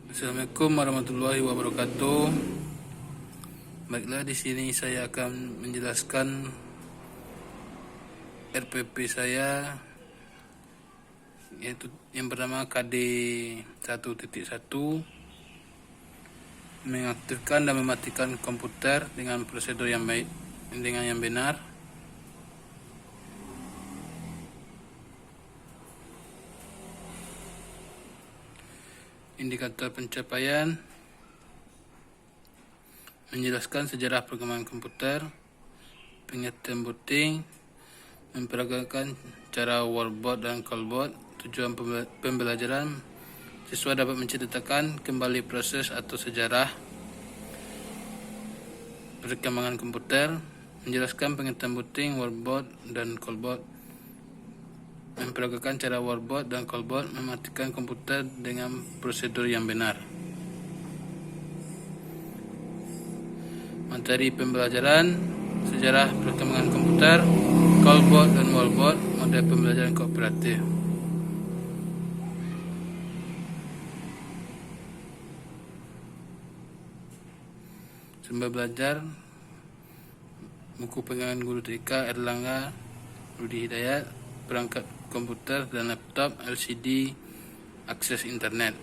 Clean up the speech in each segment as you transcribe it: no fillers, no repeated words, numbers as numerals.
Assalamualaikum warahmatullahi wabarakatuh. Baiklah, di sini saya akan menjelaskan RPP saya, yaitu yang pertama KD 1.1, mengaktifkan dan mematikan komputer dengan prosedur yang baik dengan yang benar. Indikator pencapaian menjelaskan sejarah perkembangan komputer. Pengertian booting memperagakan cara wordboard dan callboard. Tujuan pembelajaran, siswa dapat menceritakan kembali proses atau sejarah perkembangan komputer. Menjelaskan pengertian booting, wordboard, dan callboard. Memperagakan cara wordboard dan callboard, mematikan komputer dengan prosedur yang benar. Materi pembelajaran, sejarah perkembangan komputer, callboard dan wordboard, model pembelajaran kooperatif. Sumber belajar, buku pegangan guru TK Erlangga Rudi Hidayat, perangkat komputer dan laptop, LCD, akses internet.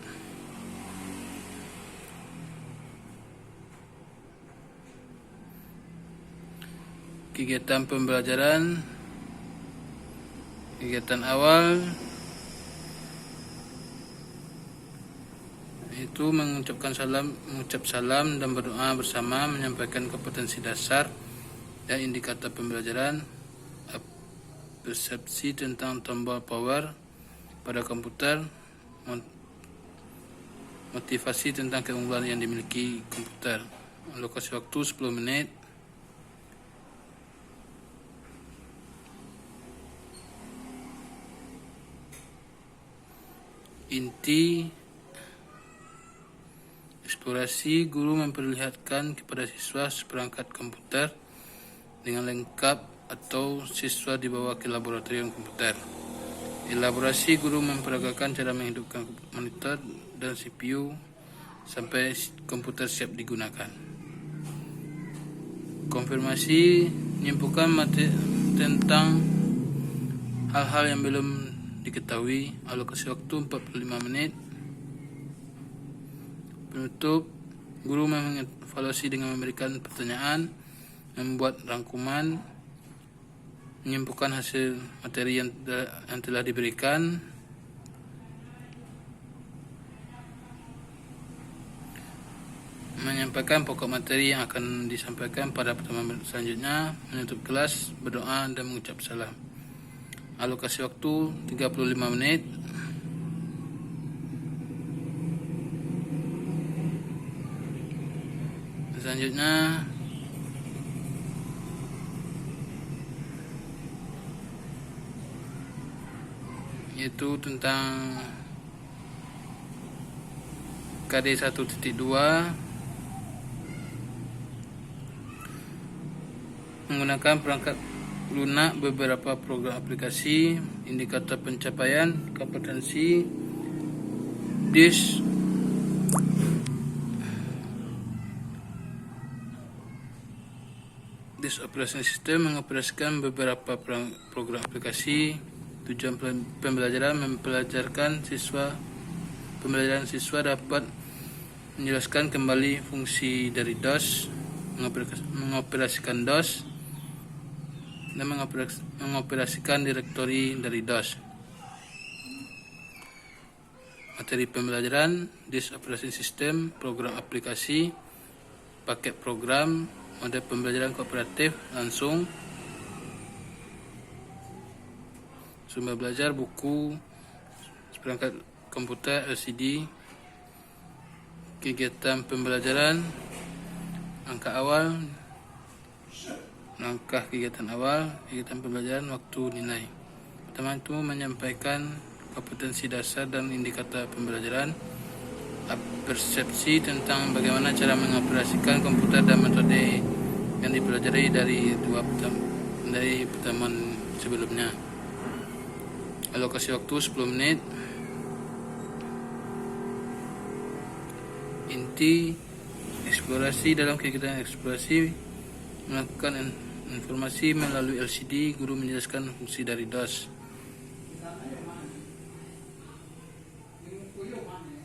Kegiatan pembelajaran, kegiatan awal yaitu mengucap salam dan berdoa bersama, menyampaikan kompetensi dasar dan indikator pembelajaran, persepsi tentang tombol power pada komputer, motivasi tentang keunggulan yang dimiliki komputer. Alokasi waktu 10 menit. Inti eksplorasi, guru memperlihatkan kepada siswa seperangkat komputer dengan lengkap atau siswa dibawa ke laboratorium komputer. Elaborasi, guru memperagakan cara menghidupkan monitor dan CPU sampai komputer siap digunakan. Konfirmasi, menyimpulkan materi tentang hal-hal yang belum diketahui. Alokasi waktu 45 menit. Penutup, guru mengevaluasi dengan memberikan pertanyaan, membuat rangkuman, menyimpulkan hasil materi yang telah diberikan, menyampaikan pokok materi yang akan disampaikan pada pertemuan selanjutnya, menutup kelas, berdoa, dan mengucap salam. Alokasi waktu 35 menit. Selanjutnya yaitu tentang KD 1.2, menggunakan perangkat lunak beberapa program aplikasi, indikator pencapaian, kompetensi, disk operation system, mengoperasikan beberapa program aplikasi. Tujuan pembelajaran, pembelajaran siswa dapat menjelaskan kembali fungsi dari DOS, mengoperasikan DOS, dan mengoperasikan direktori dari DOS. Materi pembelajaran, disk operation system, program aplikasi, paket program, model pembelajaran kooperatif langsung. Sumber belajar, buku, seperangkat komputer, LCD. Kegiatan pembelajaran, langkah kegiatan awal, kegiatan pembelajaran, waktu, nilai. Pertama itu menyampaikan kompetensi dasar dan indikator pembelajaran, persepsi tentang bagaimana cara mengoperasikan komputer dan metode yang dipelajari dari pertemuan sebelumnya. Alokasi waktu 10 menit. Inti eksplorasi. Dalam kegiatan eksplorasi melakukan informasi melalui LCD, guru menjelaskan fungsi dari DOS.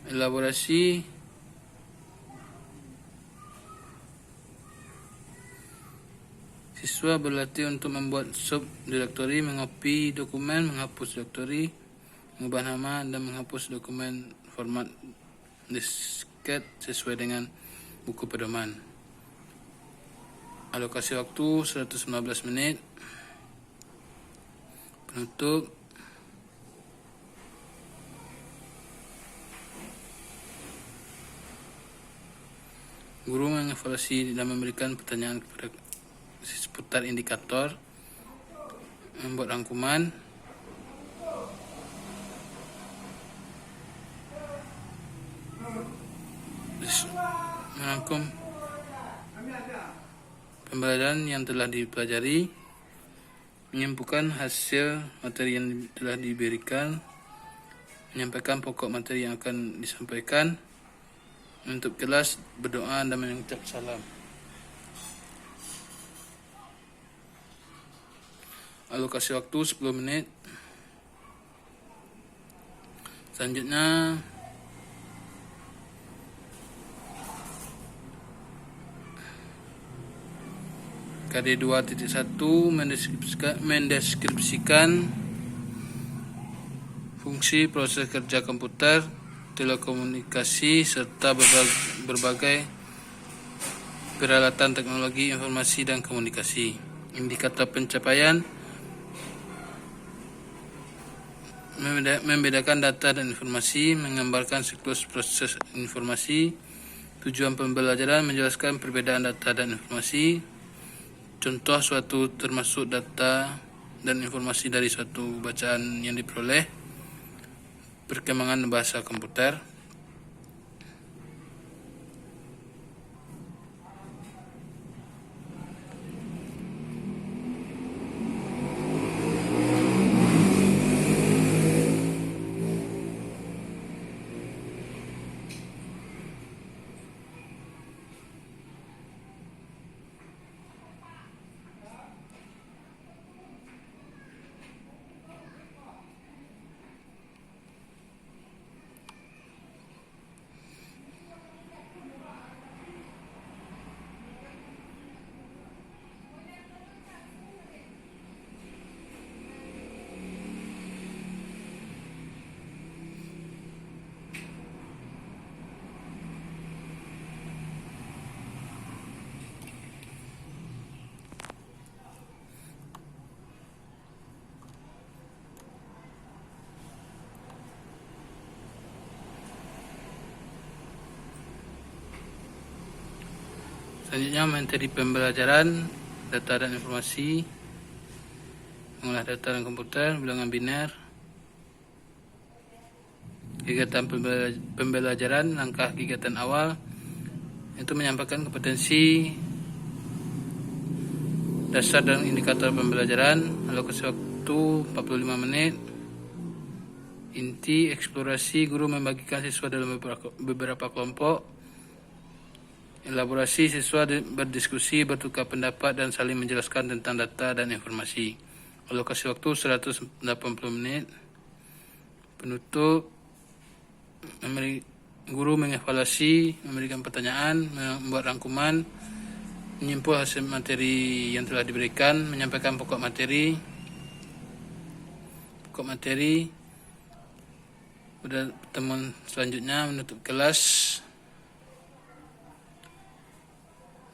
Elaborasi. Siswa berlatih untuk membuat subdirektori, mengopi dokumen, menghapus direktori, mengubah nama, dan menghapus dokumen format disket sesuai dengan buku pedoman. Alokasi waktu 115 menit. Penutup. Guru mengevaluasi dan memberikan pertanyaan kepada seputar indikator, membuat rangkuman, merangkum pembelajaran yang telah dipelajari, menyimpulkan hasil materi yang telah diberikan, menyampaikan pokok materi yang akan disampaikan, menutup kelas, berdoa, dan mengucap salam. Alokasi waktu 10 menit. Selanjutnya KD 2.1 mendeskripsikan fungsi proses kerja komputer, telekomunikasi, serta berbagai peralatan teknologi informasi dan komunikasi. Indikator pencapaian membedakan data dan informasi, menggambarkan siklus proses informasi. Tujuan pembelajaran menjelaskan perbedaan data dan informasi. Contoh suatu termasuk data dan informasi dari suatu bacaan yang diperoleh. Perkembangan bahasa komputer. Selanjutnya materi pembelajaran, data dan informasi, mengolah data dan komputer, bilangan biner. Kegiatan pembelajaran, langkah kegiatan awal itu menyampaikan kompetensi dasar dan indikator pembelajaran. Alokasi waktu 45 menit. Inti eksplorasi, guru membagikan siswa dalam beberapa kelompok. Elaborasi, siswa berdiskusi, bertukar pendapat, dan saling menjelaskan tentang data dan informasi. Alokasi waktu 180 menit. Penutup, guru mengevaluasi, memberikan pertanyaan, membuat rangkuman, menyimpul hasil materi yang telah diberikan, menyampaikan pokok materi. Pada pertemuan selanjutnya menutup kelas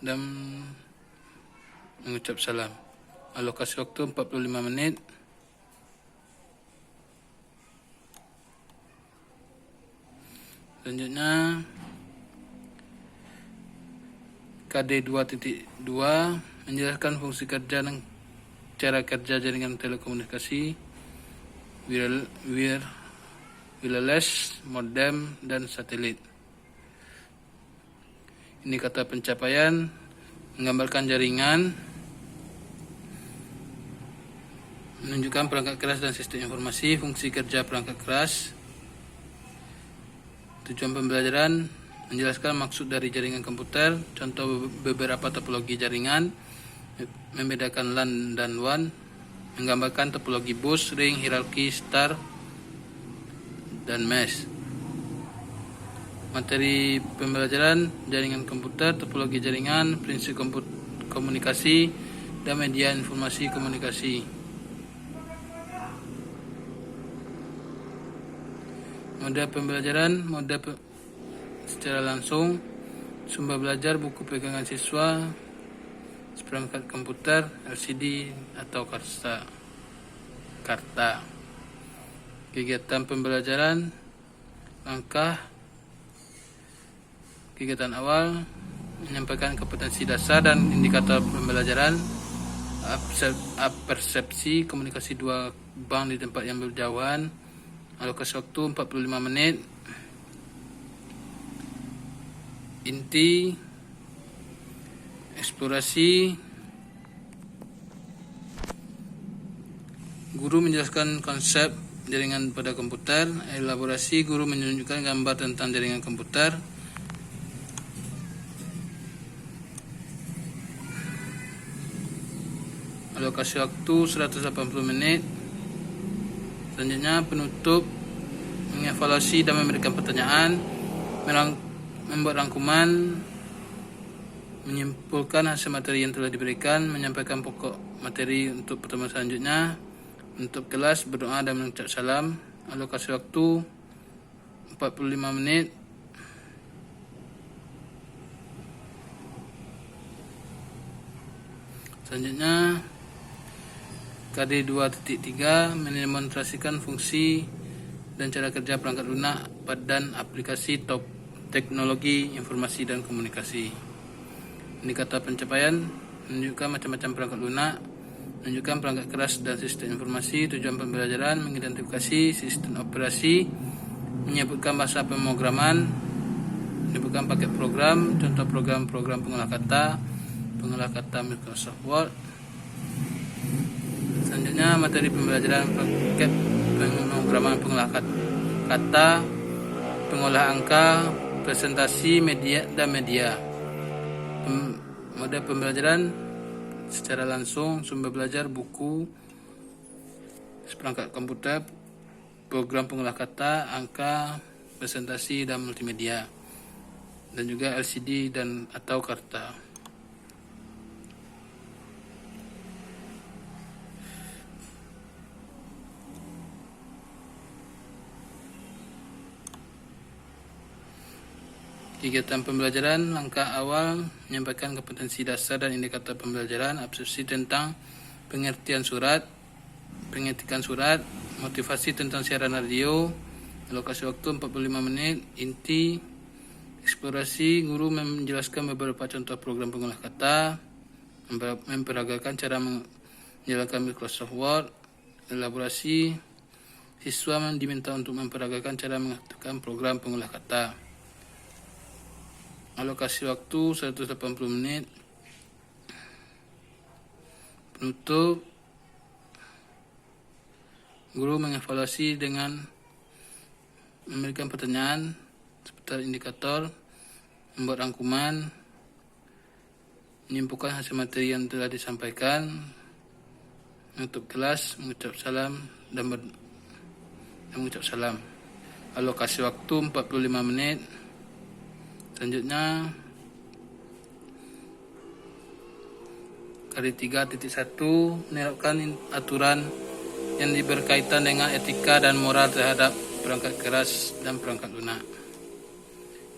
dan mengucap salam. Alokasi waktu 45 menit. Selanjutnya KD 2.2 menjelaskan fungsi kerja dan cara kerja jaringan telekomunikasi, wireless, modem, dan satelit. Ini kata pencapaian, menggambarkan jaringan, menunjukkan perangkat keras dan sistem informasi, fungsi kerja perangkat keras. Tujuan pembelajaran menjelaskan maksud dari jaringan komputer, contoh beberapa topologi jaringan, membedakan LAN dan WAN, menggambarkan topologi bus, ring, hierarki, star, dan mesh. Materi pembelajaran jaringan komputer, topologi jaringan, prinsip komunikasi, dan media informasi komunikasi. Mode pembelajaran, secara langsung, sumber belajar, buku pegangan siswa, seperangkat komputer, LCD atau karta. Kegiatan pembelajaran, langkah kegiatan awal, menyampaikan kompetensi dasar dan indikator pembelajaran, persepsi, komunikasi dua bank di tempat yang berjauhan, alokasi waktu 45 menit, inti, eksplorasi, guru menjelaskan konsep jaringan pada komputer, elaborasi, guru menunjukkan gambar tentang jaringan komputer, alokasi waktu 180 menit. Selanjutnya penutup, mengevaluasi dan memberikan pertanyaan, membuat rangkuman, menyimpulkan hasil materi yang telah diberikan, menyampaikan pokok materi untuk pertemuan selanjutnya, untuk kelas, berdoa dan mengucap salam. Alokasi waktu 45 menit. Selanjutnya KD 2.3 mendemonstrasikan fungsi dan cara kerja perangkat lunak dan aplikasi teknologi informasi dan komunikasi. Indikator pencapaian, menunjukkan macam-macam perangkat lunak, menunjukkan perangkat keras dan sistem informasi. Tujuan pembelajaran, mengidentifikasi sistem operasi, menyebutkan bahasa pemrograman, menyebutkan paket program, contoh program pengolah kata Microsoft Word. Selanjutnya materi pembelajaran paket pemrograman pengolah kata, pengolah angka, presentasi, media dan media. Mode pembelajaran secara langsung, sumber belajar, buku, seperangkat komputer, program pengolah kata, angka, presentasi dan multimedia, dan juga LCD dan atau karta. Kegiatan pembelajaran, langkah awal, menyampaikan kompetensi dasar dan indikator pembelajaran, absorpsi tentang pengertian surat, pengetikan surat, motivasi tentang siaran radio, alokasi waktu 45 menit, inti, eksplorasi, guru menjelaskan beberapa contoh program pengolah kata, memperagakan cara menjalankan Microsoft Word, elaborasi, siswa diminta untuk memperagakan cara mengaktifkan program pengolah kata. Alokasi waktu 180 menit. Penutup, guru mengevaluasi dengan memberikan pertanyaan seputar indikator, membuat rangkuman, menyimpulkan hasil materi yang telah disampaikan, menutup kelas, mengucap salam dan mengucap salam. Alokasi waktu 45 menit. Selanjutnya KD 3.1 menerapkan aturan yang berkaitan dengan etika dan moral terhadap perangkat keras dan perangkat lunak.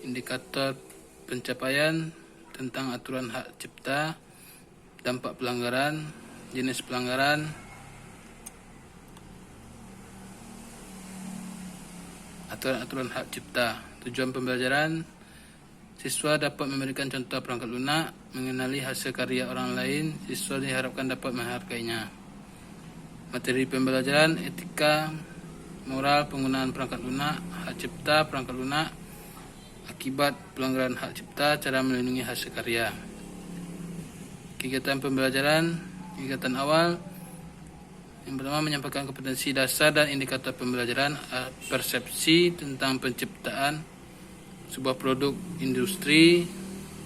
Indikator pencapaian tentang aturan hak cipta, dampak pelanggaran, jenis pelanggaran, aturan-aturan hak cipta. Tujuan pembelajaran, siswa dapat memberikan contoh perangkat lunak, mengenali hasil karya orang lain, siswa diharapkan dapat menghargainya. Materi pembelajaran, etika, moral, penggunaan perangkat lunak, hak cipta, perangkat lunak, akibat pelanggaran hak cipta, cara melindungi hasil karya. Kegiatan pembelajaran, kegiatan awal, yang pertama menyampaikan kompetensi dasar dan indikator pembelajaran, persepsi tentang penciptaan, sebuah produk industri,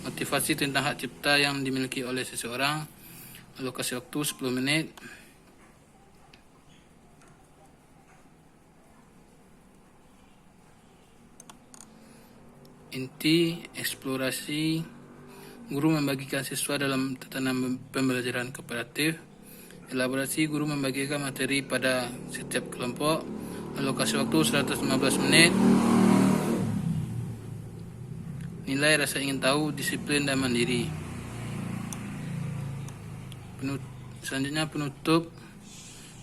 motivasi tentang hak cipta yang dimiliki oleh seseorang, alokasi waktu 10 menit. Inti eksplorasi, guru membagikan siswa dalam tatanan pembelajaran kooperatif. Elaborasi, guru membagikan materi pada setiap kelompok. Alokasi waktu 115 menit. Nilai rasa ingin tahu, disiplin dan mandiri. Selanjutnya penutup,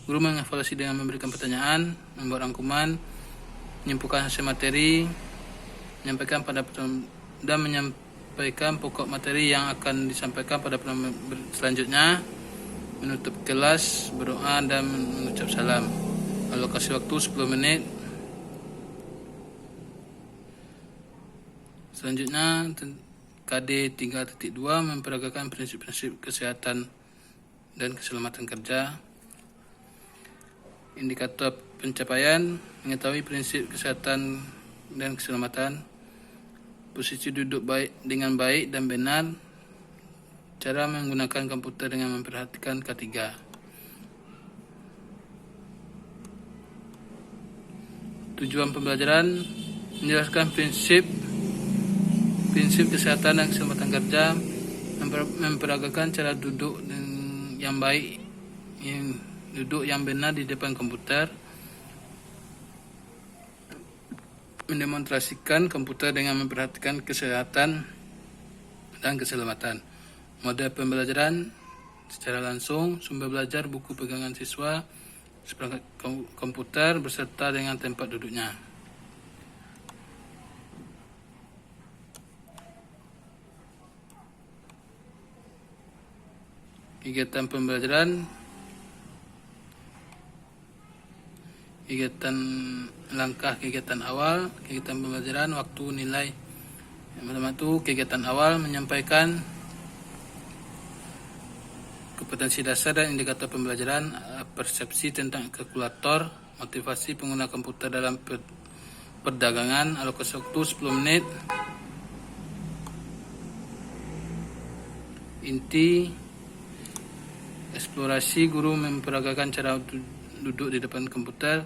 guru mengevaluasi dengan memberikan pertanyaan, membuat rangkuman, menyimpulkan hasil materi, menyampaikan pokok materi yang akan disampaikan pada pertemuan selanjutnya, menutup kelas, berdoa dan mengucap salam. Alokasi waktu 10 menit. Selanjutnya KD 3.2 memperagakan prinsip-prinsip kesehatan dan keselamatan kerja. Indikator pencapaian, mengetahui prinsip kesehatan dan keselamatan, posisi duduk dengan baik dan benar, cara menggunakan komputer dengan memperhatikan K3. Tujuan pembelajaran, menjelaskan prinsip kesehatan dan keselamatan kerja, memperagakan cara duduk yang baik, duduk yang benar di depan komputer, mendemonstrasikan komputer dengan memperhatikan kesehatan dan keselamatan. Model pembelajaran secara langsung, sumber belajar, buku pegangan siswa, seperangkat komputer beserta dengan tempat duduknya. Kegiatan pembelajaran, kegiatan awal, kegiatan pembelajaran, waktu, nilai. Yang pertama itu kegiatan awal, menyampaikan kompetensi dasar dan indikator pembelajaran, persepsi tentang kalkulator, motivasi pengguna komputer dalam perdagangan, alokasi waktu 10 menit. Inti eksplorasi, guru memperagakan cara duduk di depan komputer.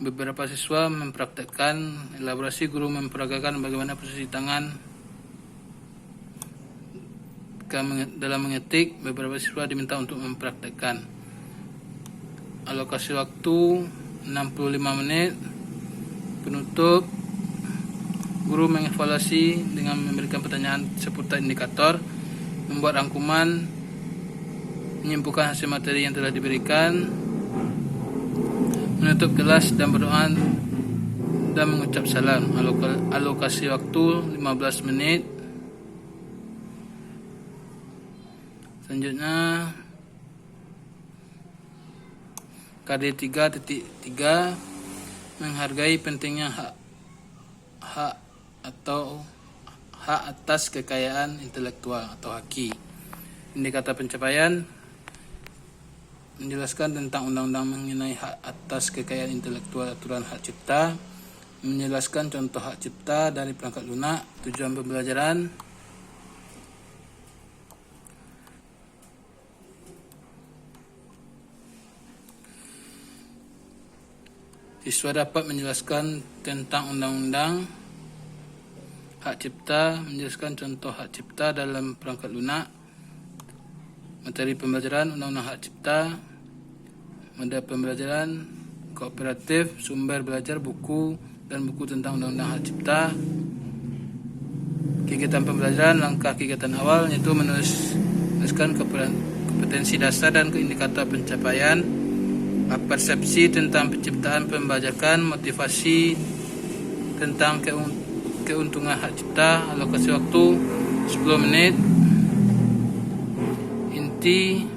Beberapa siswa mempraktekkan. Elaborasi, guru memperagakan bagaimana posisi tangan dalam mengetik. Beberapa siswa diminta untuk mempraktekkan. Alokasi waktu 65 menit. Penutup, guru mengevaluasi dengan memberikan pertanyaan seputar indikator, membuat rangkuman, menyimpulkan hasil materi yang telah diberikan, menutup kelas dan berdoa dan mengucap salam. Alokasi waktu 15 menit. Selanjutnya KD 3.3 menghargai pentingnya hak atas kekayaan intelektual atau haki. Indikator pencapaian, menjelaskan tentang undang-undang mengenai hak atas kekayaan intelektual, aturan hak cipta, menjelaskan contoh hak cipta dari perangkat lunak. Tujuan pembelajaran, siswa dapat menjelaskan tentang undang-undang hak cipta, menjelaskan contoh hak cipta dalam perangkat lunak. Materi pembelajaran, undang-undang hak cipta, model pembelajaran kooperatif, sumber belajar, buku dan buku tentang undang-undang hak cipta. Kegiatan pembelajaran, langkah kegiatan awal yaitu menuliskan kompetensi dasar dan indikator pencapaian, persepsi tentang penciptaan pembajakan, motivasi tentang keuntungan hak cipta. Alokasi waktu 10 menit. Inti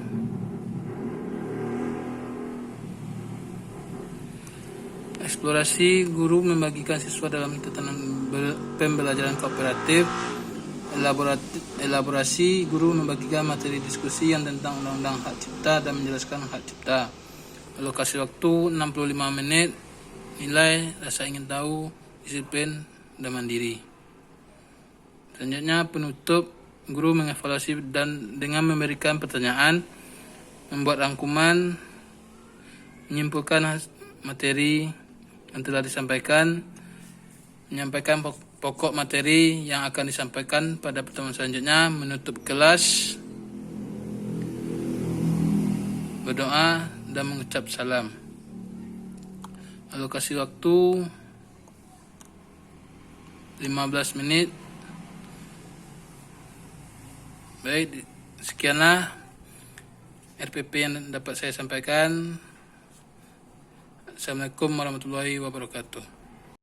eksplorasi, guru membagikan siswa dalam tatanan pembelajaran kooperatif. Elaborasi, guru membagikan materi diskusi yang tentang undang-undang hak cipta dan menjelaskan hak cipta. Alokasi waktu 65 menit. Nilai rasa ingin tahu, disiplin dan mandiri. Selanjutnya penutup, guru mengevaluasi dan dengan memberikan pertanyaan, membuat rangkuman, menyimpulkan materi yang telah disampaikan, menyampaikan pokok materi yang akan disampaikan pada pertemuan selanjutnya, menutup kelas, berdoa, dan mengucap salam. Alokasi waktu 15 menit. Baik, sekianlah RPP yang dapat saya sampaikan. Assalamualaikum warahmatullahi wabarakatuh.